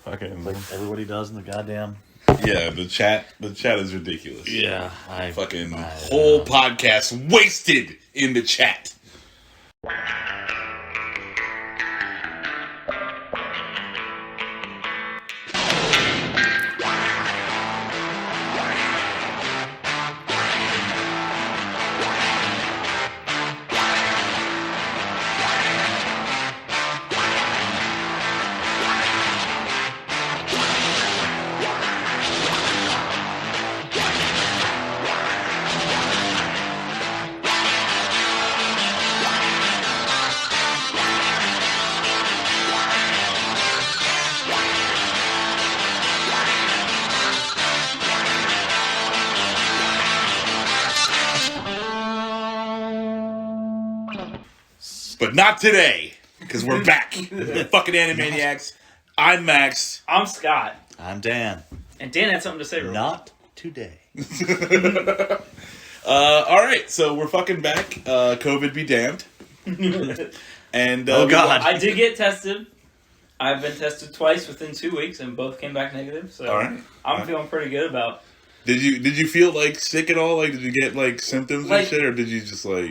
Fucking like everybody does in the goddamn. yeah, the chat is ridiculous. Yeah, whole podcast wasted in the chat. But not today, because we're back. We're fucking Anime-Niacs. I'm Max. I'm Scott. I'm Dan. And Dan had something to say. Not today. Alright, so we're fucking back. COVID be damned. And oh god. I did get tested. I've been tested twice within 2 weeks and both came back negative. So I'm feeling pretty good about. Did you feel like sick at all? Like, did you get like symptoms and shit, or did you just like?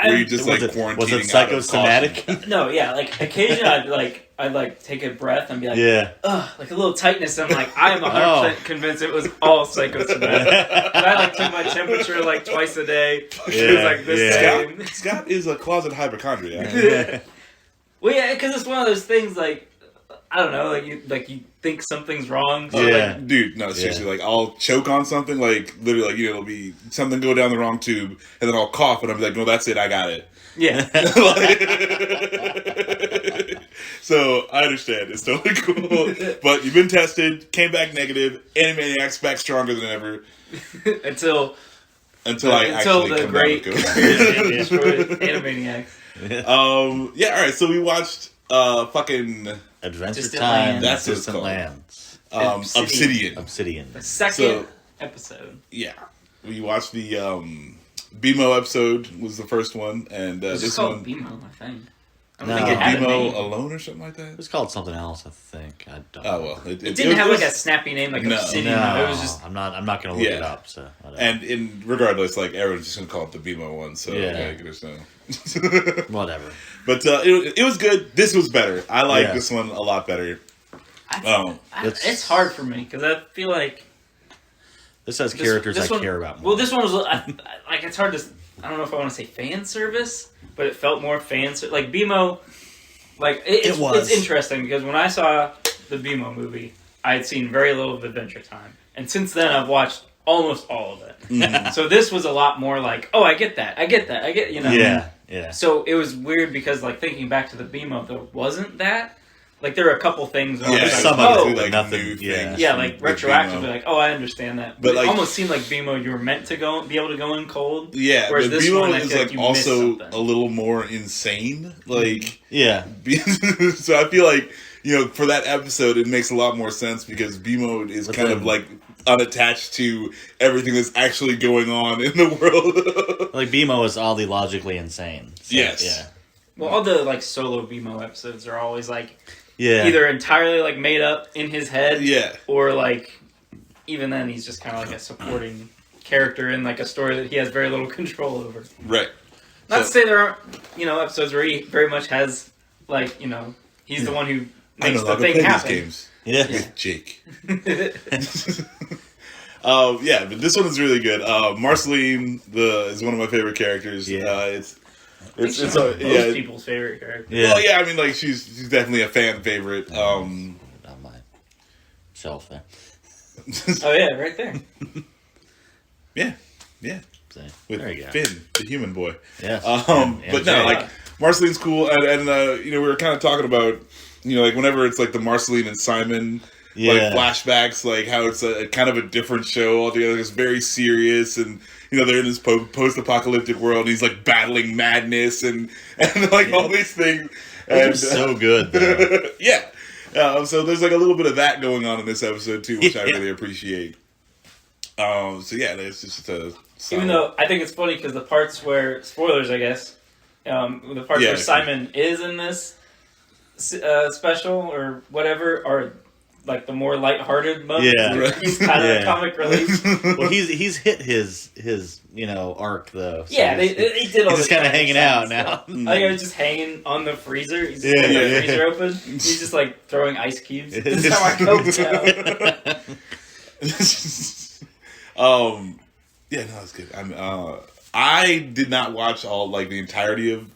Were you just like quarantining? Was it psychosomatic? No, yeah. Like occasionally, I'd take a breath and be like, ugh, like a little tightness. I'm like, I'm 100% convinced it was all psychosomatic. And I took my temperature twice a day. It was like this same. Scott is a closet hypochondriac. Yeah. Well, yeah, because it's one of those things I don't know, you think something's wrong. So Dude, no, seriously, I'll choke on something, literally, it'll be something go down the wrong tube, and then I'll cough, and I'm like, no, that's it, I got it. Yeah. So, I understand, it's totally cool, but you've been tested, came back negative, Anime-Niacs back stronger than ever. Until I actually come great down with COVID. destroyed Anime-Niacs. Alright, so we watched, fucking... Adventure Time, that's what it's called. Lands. Obsidian. The second episode. Yeah. We watched the BMO episode was the first one, and it's this called one BMO, I think. I No, don't think it had a BMO name. Alone or something like that. It was called something else, I think. I don't know. Oh well, It didn't have a snappy name like Obsidian. No, It was just. I'm not gonna look it up. So whatever. And regardless, everyone's just gonna call it the BMO one. So there's no. Whatever. But it was good. This was better. I like this one a lot better. It's hard for me because I feel like this has characters I care about more. Well, this one was it's hard to. I don't know if I want to say fan service, but it felt more fan service. Like BMO, it's interesting because when I saw the BMO movie, I had seen very little of Adventure Time, and since then I've watched almost all of it. Mm-hmm. So this was a lot more I get that, Yeah. So it was weird because thinking back to the BMO, there wasn't that. There are a couple things. There's some of it, but nothing. New things. Yeah, retroactively, I understand that. But it almost seemed like BMO, you were meant to be able to go in cold. Yeah, whereas but this BMO one, I is feel you also a little more insane. So I feel like for that episode, it makes a lot more sense because BMO is kind of unattached to everything that's actually going on in the world. BMO is oddly logically insane. So, yes. Yeah. Well, all the solo BMO episodes are always either entirely made up in his head, or even then he's just kind of a supporting character in a story that he has very little control over. Right. Not to say there aren't episodes where he very much has he's the one who makes the thing happen. Games with Jake. But this one is really good. Marceline is one of my favorite characters. Yeah. It's most people's favorite character. Yeah. Well, I mean, she's definitely a fan favorite. On my shelf there. Oh yeah, right there. Yeah. With there you go. Finn, the human boy. Yeah. But no, Marceline's cool, and we were kind of talking about, whenever it's the Marceline and Simon. Flashbacks, how it's a kind of a different show altogether. It's very serious, and they're in this post-apocalyptic world. And he's battling madness and all these things. And so good, though. So there's a little bit of that going on in this episode too, which I really appreciate. It's just a. Even though I think it's funny because the parts where spoilers, I guess, the parts where Simon is in this special or whatever are like the more lighthearted moments. Yeah. He's kind of comic relief. Well, he's hit his arc though. So he did all he's just kind of hanging out now. I think I was just hanging on the freezer. He's just the freezer open. He's just like throwing ice cubes. That's how I coped out. Yeah, no, that's good. I did not watch all like the entirety of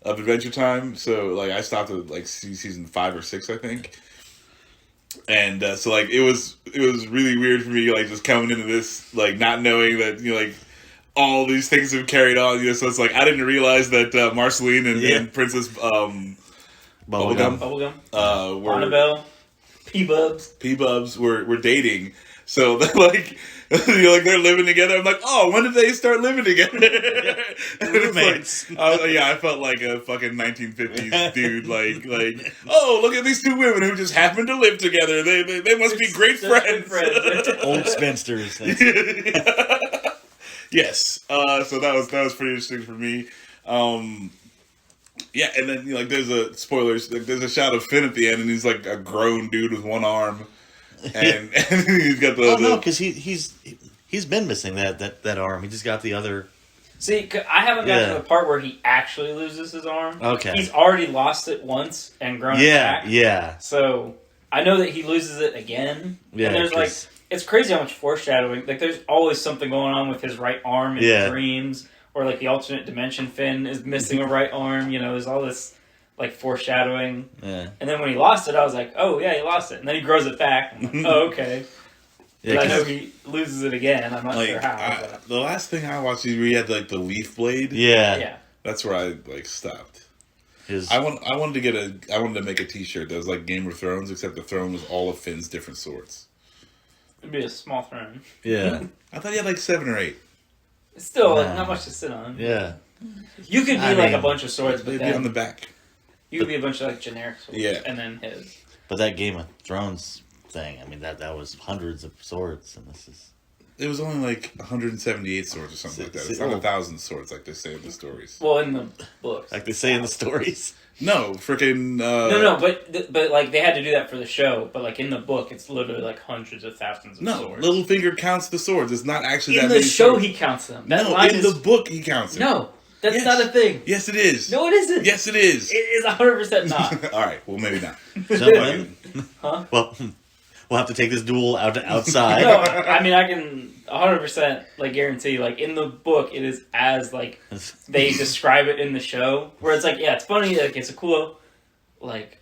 Adventure Time, so like I stopped at like season 5 or 6, I think. And so like it was really weird for me, like just coming into this like not knowing that like all these things have carried on. So it's like I didn't realize that Marceline and Princess Bubblegum, were Annabelle, P-Bubs were dating. So like they're living together. I'm like, oh, when did they start living together? Roommates. I felt like a fucking 1950s dude. Like, oh, look at these two women who just happen to live together. They must be great friends. Old spinsters. Yes. So that was pretty interesting for me. Yeah, and then like there's a spoilers. Like, there's a shot of Finn at the end, and he's like a grown dude with one arm. And he's got the... Oh, no, because he's been missing that arm. He just got the other... See, I haven't gotten to the part where he actually loses his arm. Okay. He's already lost it once and grown it back. Yeah. So, I know that he loses it again. Yeah, and there's like... It's crazy how much foreshadowing... Like, there's always something going on with his right arm in dreams. Or, like, the alternate dimension Finn is missing a right arm. There's all this... like foreshadowing, and then when he lost it, I was like, "Oh yeah, he lost it." And then he grows it back. I'm like, "Oh okay." Yeah, I know he loses it again. I'm not sure how. The last thing I watched, he had like the leaf blade. Yeah. That's where I like stopped. I wanted to make a T-shirt that was like Game of Thrones, except the throne was all of Finn's different swords. It'd be a small throne. Yeah, I thought he had like 7 or 8. It's still not much to sit on. Yeah, you could be like a bunch of swords, but they'd be on the back. You could be a bunch of like generic swords, and then his. But that Game of Thrones thing, I mean, that was hundreds of swords, and this is... It was only like 178 swords or something like that. It's not 1,000 swords like they say in the stories. Well, in the books. Like they say in the stories. No, freaking... No, but like they had to do that for the show, but like in the book, it's literally like hundreds of thousands of swords. No, Littlefinger counts the swords. It's not actually that many in the show swords. He counts them. The book he counts them. No. That's not a thing. Yes, it is. No, it isn't. Yes, it is. It is 100% not. All right. Well, maybe not. Huh? Well, we'll have to take this duel outside. No, I mean, I can 100% like guarantee, like in the book, it is as like they describe it in the show, where it's like, yeah, it's funny, like it's a cool, like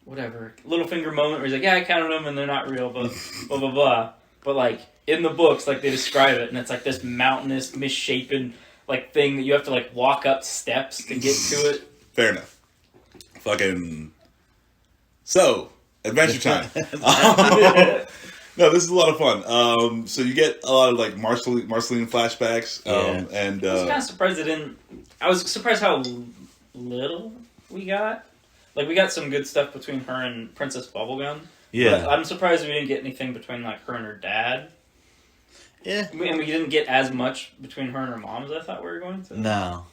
whatever Littlefinger moment where he's like, yeah, I counted them and they're not real, but blah blah blah. But like in the books, like they describe it, and it's like this mountainous, misshapen. Like thing that you have to like walk up steps to get to it. Fair enough. Fucking. So, Adventure Time. No, this is a lot of fun. So you get a lot of like Marceline flashbacks. And I was kind of surprised it didn't. I was surprised how little we got. Like we got some good stuff between her and Princess Bubblegum. Yeah, but I'm surprised we didn't get anything between like her and her dad. Yeah. And we didn't get as much between her and her mom as I thought we were going to. No.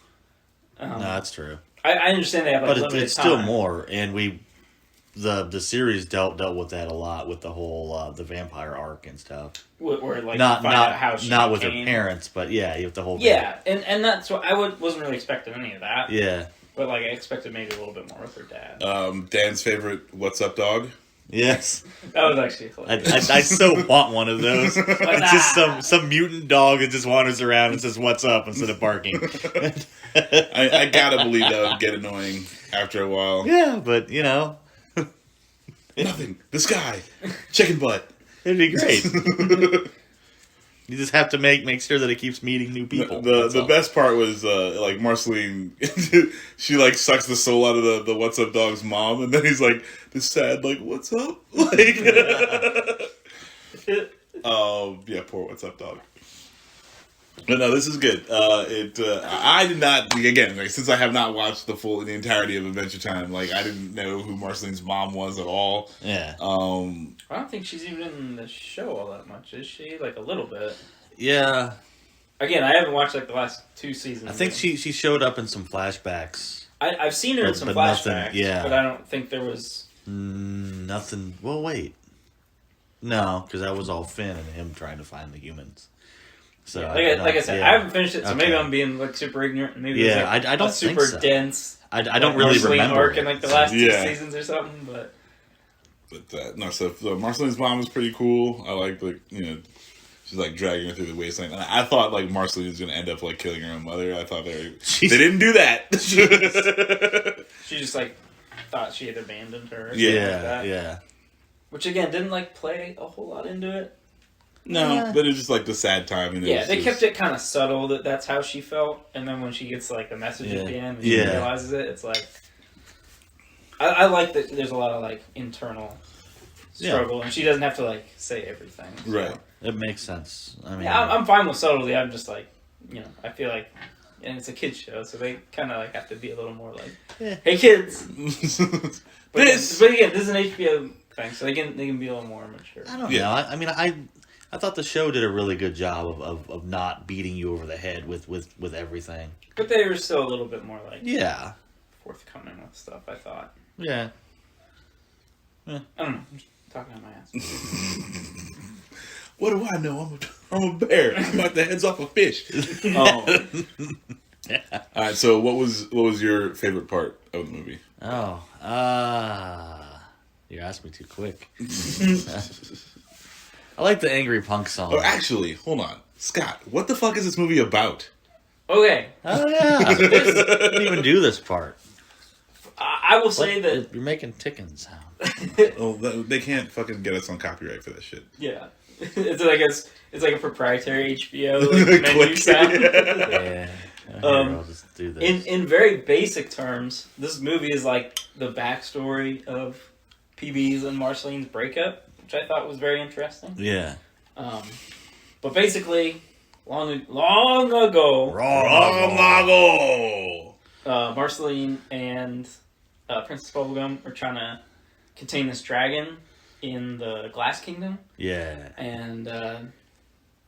No, that's true. I understand they have like but it's still more, and the series dealt with that a lot with the whole the vampire arc and stuff. Where like not how she not with her parents, but you have the whole and that's what wasn't really expecting any of that. Yeah. But like I expected maybe a little bit more with her dad. Dan's favorite "What's Up, Dog." Yes, that was actually hilarious. I so want one of those. It's just some mutant dog that just wanders around and says "What's up" instead of barking. I gotta believe that would get annoying after a while. Yeah, but nothing. The sky, chicken butt. It'd be great. You just have to make sure that it keeps meeting new people. The best part was like Marceline, she like sucks the soul out of the "What's Up, Dog's" mom, and then he's like this sad like "What's up?" Like, yeah, poor "What's Up, Dog." But no, this is good. I did not again like, since I have not watched the entirety of Adventure Time. Like I didn't know who Marceline's mom was at all. Yeah. I don't think she's even in the show all that much, is she? Like a little bit. Yeah. Again, I haven't watched like the last 2 seasons. I think she showed up in some flashbacks. I've seen her in some flashbacks. Nothing, yeah. But I don't think there was. Nothing. Well, wait. No, because that was all Finn and him trying to find the humans. So like I said, I haven't finished it, so maybe I'm being like super ignorant. Maybe it's like I don't super think so. dense. I don't really remember arc in like the last 2 seasons or something, but. So Marceline's mom was pretty cool. I like she's like dragging her through the wasteland. And I thought like Marceline was gonna end up like killing her own mother. I thought they didn't do that. She just like thought she had abandoned her. Yeah. Which again didn't like play a whole lot into it. No, but it's just like the sad time. They kept it kind of subtle that's how she felt, and then when she gets like the message at the end, and she realizes it. It's like I like that. There's a lot of like internal struggle, and she doesn't have to like say everything. So. Right. It makes sense. I mean, I'm fine with subtlety. I'm just like, I feel like, and it's a kids show, so they kind of like have to be a little more like, hey kids. But again, this is an HBO thing, so they can be a little more mature. I don't know. I mean, I thought the show did a really good job of not beating you over the head with everything. But they were still a little bit more like forthcoming with stuff, I thought. Yeah. I don't know. I'm just talking out my ass. What do I know? I'm a bear. I bite the heads off a fish. All right. So, what was your favorite part of the movie? Oh, you asked me too quick. I like the angry punk song. Oh, actually, hold on, Scott. What the fuck is this movie about? Okay. Oh yeah. I didn't even do this part. I will say that you're making ticking sound. Oh, they can't fucking get us on copyright for that shit. Yeah. It's like a proprietary HBO menu sound. Yeah. I'll just do this. In very basic terms, this movie is like the backstory of PB's and Marceline's breakup, which I thought was very interesting. Yeah. But basically, long ago, Marceline and Princess Bubblegum are trying to contain this dragon in the Glass Kingdom. Yeah. And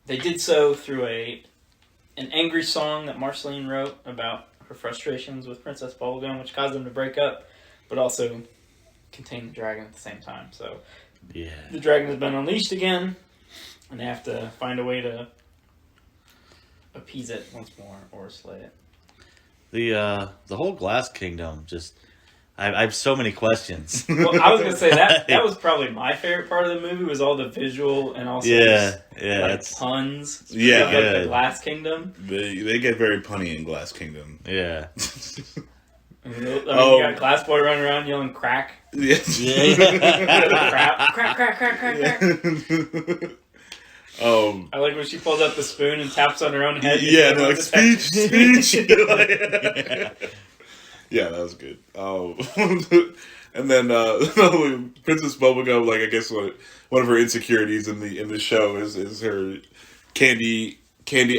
they did so through an angry song that Marceline wrote about her frustrations with Princess Bubblegum, which caused them to break up, but also contain the dragon at the same time. So the dragon has been unleashed again, and they have to find a way to appease it once more or slay it. The whole Glass Kingdom just... I have so many questions. Well, I was going to say that was probably my favorite part of the movie was all the visual and also puns. The Glass Kingdom. They get very punny in Glass Kingdom. Yeah. You got Glass Boy running around yelling crack. Yes. Crack. I like when she pulls out the spoon and taps on her own head. Yeah, and like, speech. Yeah, that was good. And then Princess Bubblegum, like I guess one of her insecurities in the show is her candy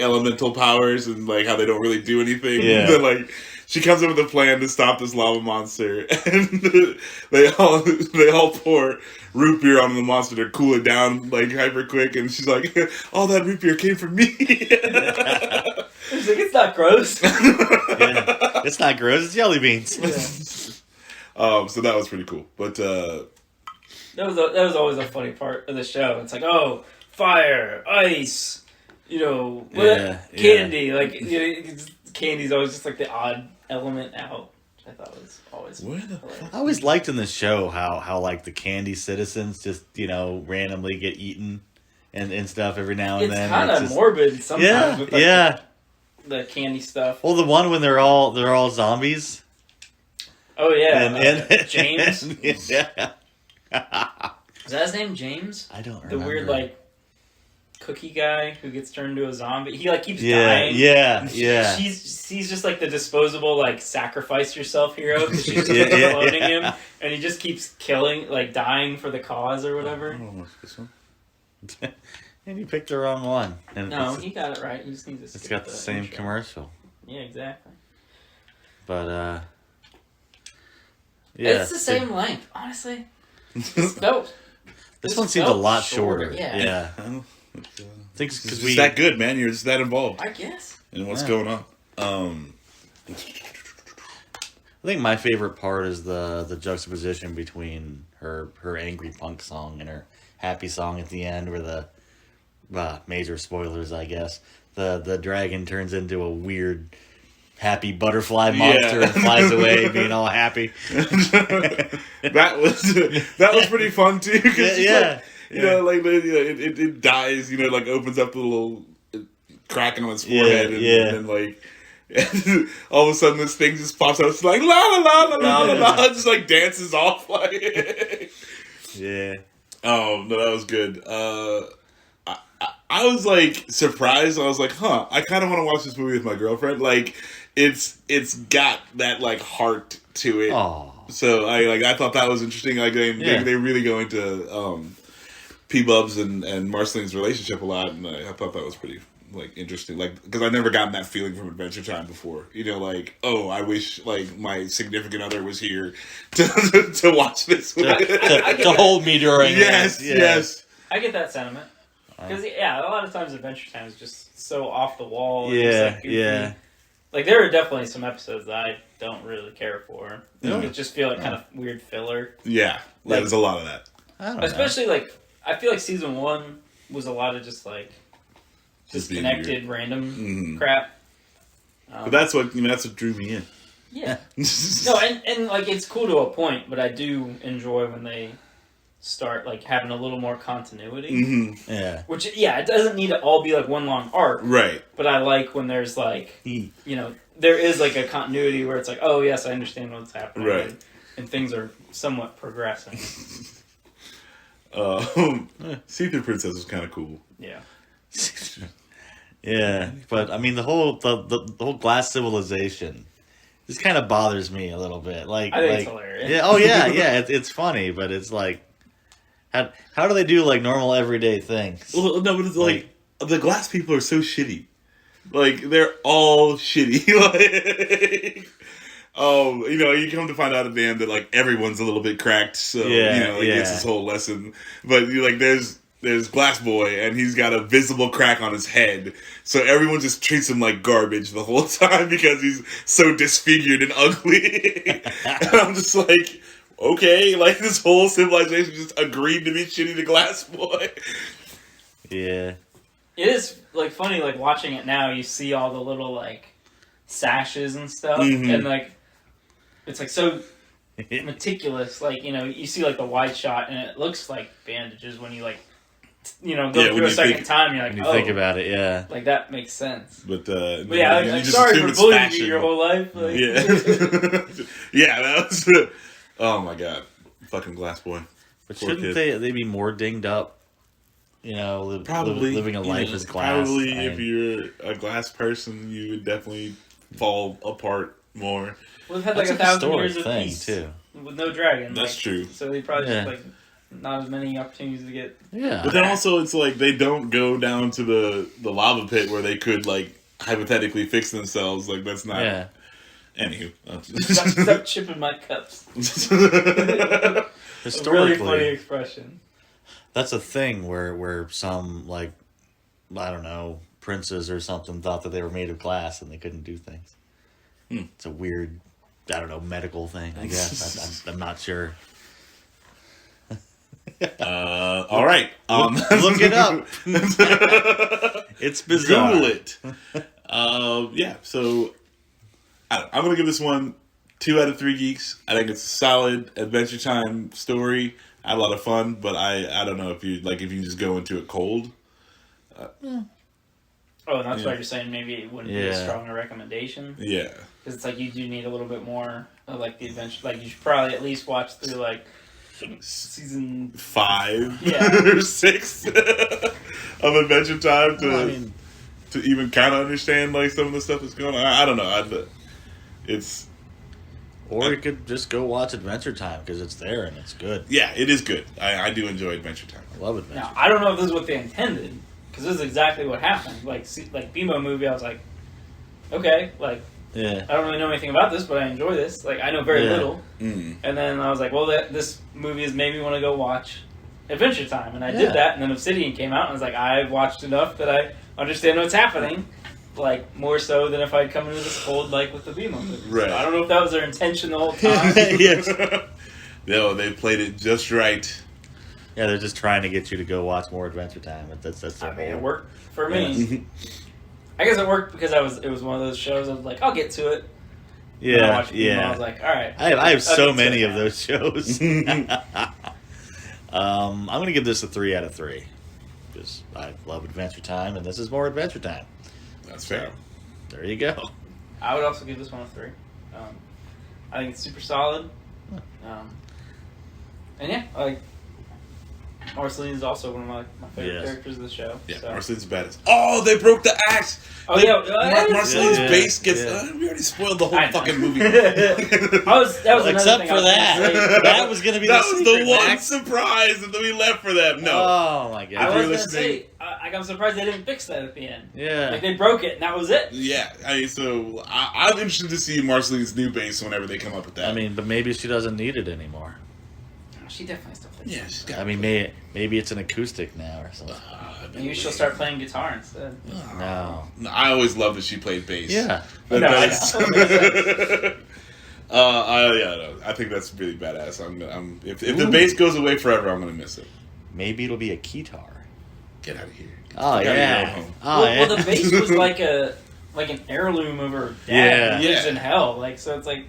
elemental powers and like how they don't really do anything. Yeah. Then like she comes up with a plan to stop this lava monster, and they all pour root beer on the monster to cool it down like hyper quick, and she's like, all that root beer came from me. She's like, it's not gross. It's not gross. It's jelly beans. Yeah. So that was pretty cool. But that was always a funny part of the show. It's like, oh, fire, ice, candy. Like candy's always just like the odd element out, which I thought was always. Where the fuck? I always liked in the show how like the candy citizens just randomly get eaten and stuff every now and then. It's kind of morbid sometimes. With the candy stuff. Well, the one when they're all zombies. Oh yeah, and James. Yeah. Is that his name, James? I don't remember. The weird like cookie guy who gets turned into a zombie. He like keeps dying. Yeah. He's just like the disposable like sacrifice yourself hero because she's just exploding him, and he just keeps dying for the cause or whatever. This one. And you picked the wrong one. And no, he got it right. He just needs to. It's got the same intro. Commercial. Yeah, exactly. But it's the same length, honestly. No. This one seems a lot shorter. Yeah. I think it's just that good, man. You're just that involved. I guess. In what's going on. I think my favorite part is the juxtaposition between her angry punk song and her happy song at the end, where the major spoilers, I guess, the dragon turns into a weird happy butterfly monster and flies away being all happy. that was pretty fun too. Yeah. You know, like it dies. You know, like opens up the little crack on its forehead, and then like. And all of a sudden, this thing just pops out. It's like la la la la la la la, just like dances off. Like, yeah. Oh no, that was good. I was like surprised. I was like, huh. I kind of want to watch this movie with my girlfriend. Like, it's got that like heart to it. Oh. So I thought that was interesting. Like they really go into P-Bubs and Marceline's relationship a lot, and I thought that was pretty. Like interesting, like because I've never gotten that feeling from Adventure Time before. You know, like I wish like my significant other was here to watch this to hold me during. Yes. I get that sentiment because a lot of times Adventure Time is just so off the wall. And Like there are definitely some episodes that I don't really care for. It just feel like kind of weird filler. Yeah, like, there's a lot of that. Especially like I feel like season 1 was a lot of just like. Disconnected random crap. But that's what drew me in. Yeah. No, and like it's cool to a point, but I do enjoy when they start like having a little more continuity. Mm-hmm. Yeah. Which it doesn't need to all be like one long arc. Right. But I like when there's like there is like a continuity where it's like, oh yes, I understand what's happening. Right. And things are somewhat progressing. Secret Princess was kind of cool. Yeah. Yeah, but I mean the whole glass civilization just kind of bothers me a little bit. Like, I think it's hilarious. Yeah, oh yeah, it's funny, but it's like, how do they do like normal everyday things? Well, no, but it's like the glass people are so shitty. Like they're all shitty. Like, you come to find out at the end that like everyone's a little bit cracked. So it's this whole lesson. But there's Glass Boy, and he's got a visible crack on his head. So everyone just treats him like garbage the whole time because he's so disfigured and ugly. And I'm just like, okay, like this whole civilization just agreed to be shitty to Glass Boy. Yeah. It is like funny, like watching it now, you see all the little like sashes and stuff, and like it's like so meticulous. Like, you see like the wide shot, and it looks like bandages when you like go through a second time, you're like, when you think about it, yeah. Like, that makes sense. But I'm sorry for bullying you your whole life. Like. Yeah. Yeah, that was... oh, my God. Fucking Glass Boy. But shouldn't they be more dinged up? Probably living a life as glass. Probably, if you're a glass person, you would definitely fall apart more. We've had like 1,000 years of peace too. With no dragon. That's true. So they probably just like... not as many opportunities to get... Yeah. But then also, it's like, they don't go down to the lava pit where they could, like, hypothetically fix themselves. Like, that's not... Yeah. Anywho. Stop chipping my cups. Historically... A really funny expression. That's a thing where some, like, I don't know, princes or something thought that they were made of glass and they couldn't do things. It's a weird, I don't know, medical thing, I guess. I'm not sure. All right. Look it up. It's bizarre. Google it. So I'm going to give this one 2 out of 3 geeks. I think it's a solid Adventure Time story. I had a lot of fun, but I don't know if you just go into it cold. Oh, and that's why you're saying maybe it wouldn't be a stronger recommendation? Yeah. Because it's like you do need a little bit more of like the adventure. Like you should probably at least watch through like season 5 or 6 of Adventure Time to even kind of understand like some of the stuff that's going on. I don't know. Or you could just go watch Adventure Time because it's there and it's good. Yeah, it is good. I do enjoy Adventure Time. I love Adventure. Now I don't know if this is what they intended because this is exactly what happened. Like BMO movie, I was like, okay, like. Yeah. I don't really know anything about this, but I enjoy this. Like, I know very little. And then I was like, well, this movie has made me want to go watch Adventure Time. And I did that, and then Obsidian came out, and I was like, I've watched enough that I understand what's happening. like more so than if I'd come into this cold like with the BMO movie. Right. So I don't know if that was their intention the whole time. Yes. No, they played it just right. Yeah, they're just trying to get you to go watch more Adventure Time. That's their I mean, whole- it worked for me. Yeah. I guess it worked because it was one of those shows I was like, I'll get to it. And I Yeah, watched BMO, I was like, all right. I have so I'll get to many it of now. those shows. I'm going to give this a 3 out of 3. Because I love Adventure Time, and this is more Adventure Time. That's fair. There you go. I would also give this one a 3. I think it's super solid. And yeah, like Marceline is also one of my favorite Yes. characters of the show. Yeah, so. Marceline's badass. Oh, they broke the axe! Oh, yeah. Marceline's Yeah. base gets... Yeah. we already spoiled the whole I know. fucking movie. That was another Except thing for I was that. gonna say. That was going to be That the was secret, the one Max. surprise that we left for them. No. Oh, my I God. you're was going to listening- say, I'm surprised they didn't fix that at the end. Yeah. Like, they broke it, and that was it. Yeah, I mean, so I'm interested to see Marceline's new base whenever they come up with that. I mean, but maybe she doesn't need it anymore. She definitely still fixes yeah, it. she's got. I mean, maybe it's an acoustic now or something. Maybe she'll start playing guitar instead. No. I always loved that she played bass. Yeah. That- No, I that's- know. I think that's really badass. If the bass goes away forever, I'm gonna miss it. Maybe it'll be a guitar. Get out of here. Oh, Get out of your own yeah. home. Oh, well, yeah. the bass was like an heirloom of her dad Yeah. who lives Yeah. in hell. Like, so it's like,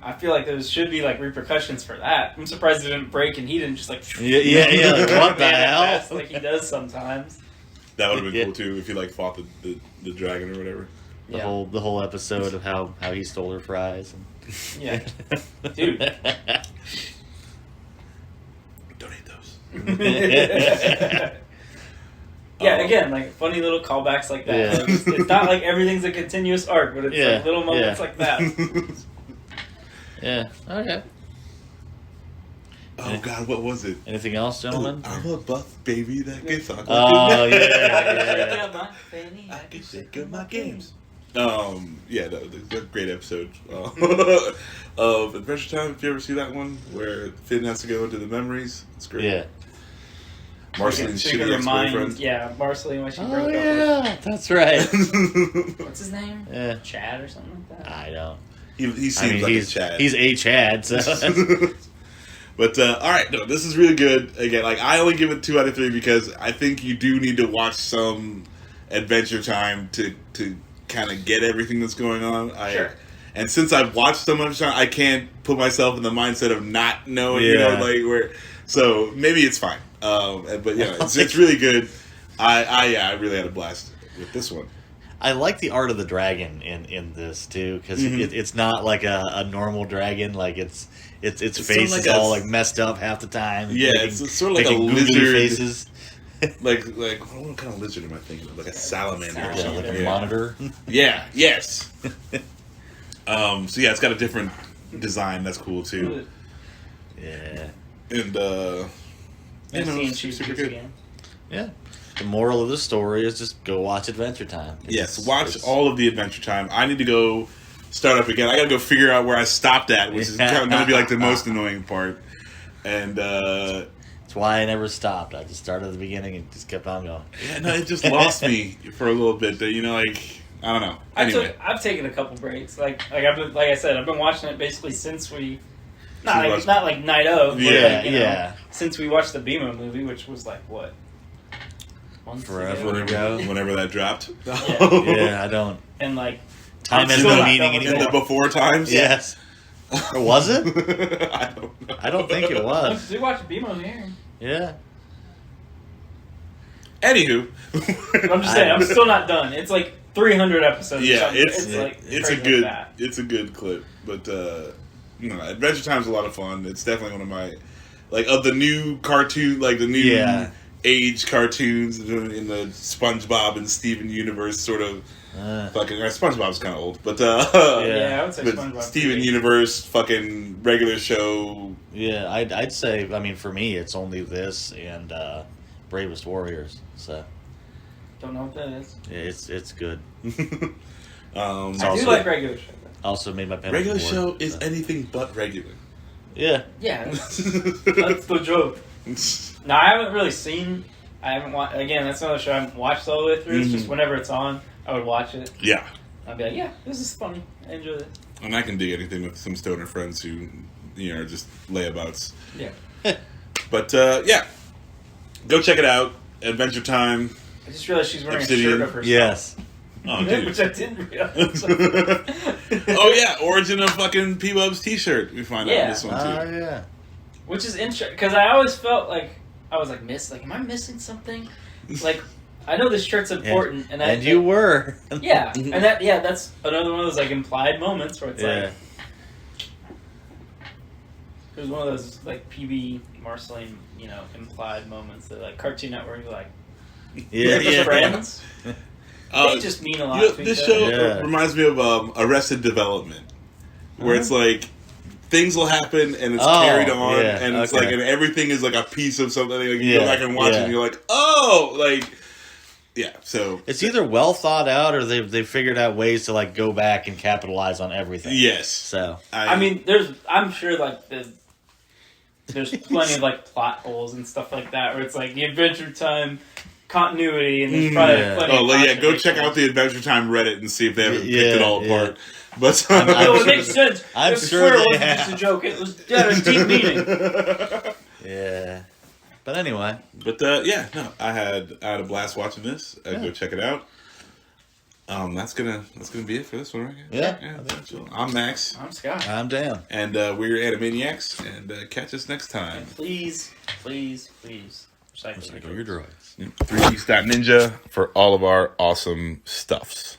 I feel like there should be like repercussions for that. I'm surprised it didn't break and he didn't just like Yeah, like, what the hell? fast like he does sometimes. That would have been Yeah. cool too if he like fought the dragon or whatever. The whole episode of how he stole her fries. Yeah. Dude. Don't eat those. Yeah, again, like funny little callbacks like that. Yeah. Like, it's not like everything's a continuous arc, but it's Yeah, like little moments yeah. like that. Yeah. Okay. Oh God, what was it? Anything else, gentlemen? I'm a buff baby that can talk. Oh I yeah. can shake up my games. Yeah, that was a great episode of Adventure Time. If you ever see that one where Finn has to go into the memories, it's great. Yeah. Marceline's She can shitty remind, ex-boyfriend. yeah, Marceline when she Oh broke up yeah, that's right. with, what's his name? Yeah. Chad or something like that? I don't. he seems like he's a Chad. He's a Chad. So. But all right, no, this is really good. Again, like I only give it 2 out of 3 because I think you do need to watch some Adventure Time to kind of get everything that's going on. Sure. And since I've watched so much time, I can't put myself in the mindset of not knowing. You Yeah. know, like where. So maybe it's fine. But yeah, it's really good. I really had a blast with this one. I like the art of the dragon in this too because Mhm. it's not like a normal dragon. Like its It's face sort of is like all a- like messed up half the time. Yeah, making- it's sort of like a making googly lizard. faces. Like what kind of lizard am I thinking of? Like a salamander or Yeah, something. like a Yeah. monitor. Yeah. Yes. So yeah, it's got a different design. That's cool too. Yeah. And I've seen it's Choose super Peace good. again. Yeah. The moral of the story is just go watch Adventure Time. Yes, watch all of the Adventure Time. I need to go start up again. I got to go figure out where I stopped at, which is going to be like the most annoying part. And That's why I never stopped. I just started at the beginning and just kept on going. yeah, no, it just lost me for a little bit. You know, like I don't know. Anyway, I've taken a couple breaks. Like I said, I've been watching it basically since we. Since we Not like night of. But Yeah, like, you know, yeah. Since we watched the BMO movie, which was like what. Months Forever ago? ago. whenever that dropped. Yeah, I don't. And like. Time I'm has still no not meaning done with In anymore. the before times. Yes. Or was it? I don't know. I don't think it was. We watched BMO here. Yeah. Anywho, I'm just saying, I'm still not done. It's like 300 episodes. or yeah, something. it's like it's crazy a good like that. it's a good clip, but Adventure Time's a lot of fun. It's definitely one of my like of the new cartoon, like the new Yeah. age cartoons in the SpongeBob and Steven universe, sort of fucking. SpongeBob's kind of old, but Yeah, I would say but SpongeBob. Steven universe, fucking regular show. Yeah, I'd say, I mean, for me, it's only this and Bravest Warriors. So, Don't know what that is. yeah, it's good. I also- do like regular show. though. Also made my Pendleton Regular Ward, show is so. anything but regular. Yeah. Yeah, that's the joke. No, I haven't really seen. I haven't watched. Again, that's another show I haven't watched all the way through. It's just whenever it's on, I would watch it. Yeah. I'd be like, yeah, this is funny. I enjoy this. And I can dig anything with some stoner friends who, are just layabouts. Yeah. But, yeah. Go check it out. Adventure Time. I just realized she's wearing Obsidian. a shirt of herself. Yes. Oh, dude. Which I didn't realize. Oh, yeah. Origin of fucking P-Bub's t-shirt. We find out in this one, too. Oh, yeah. Which is interesting, because I always felt like, am I missing something? Like, I know this shirt's important, and you were. Yeah, and that's another one of those, like, implied moments where it's like, it was one of those, like, PB Marceline, implied moments that, like, Cartoon Network, like, friends. They just mean a lot to each This other. show reminds me of Arrested Development, where it's like things will happen and it's carried on, and it's like, and everything is like a piece of something. Like, you go back and watch it, and you're like, So it's either well thought out or they figured out ways to like go back and capitalize on everything. Yes. So I'm sure like there's plenty of like plot holes and stuff like that where it's like the Adventure Time continuity, and there's probably plenty of go check out the Adventure Time Reddit and see if they haven't picked it all apart. But it makes sense. I'm sure sure it wasn't just a joke. It was a deep meaning. Yeah. But anyway. But I had a blast watching this. Go check it out. That's gonna be it for this one, right? Yeah. I'm Max. I'm Scott. I'm Dan. And we're Anime-Niacs, and catch us next time. And please recycle your droids. 3geeks.ninja for all of our awesome stuffs.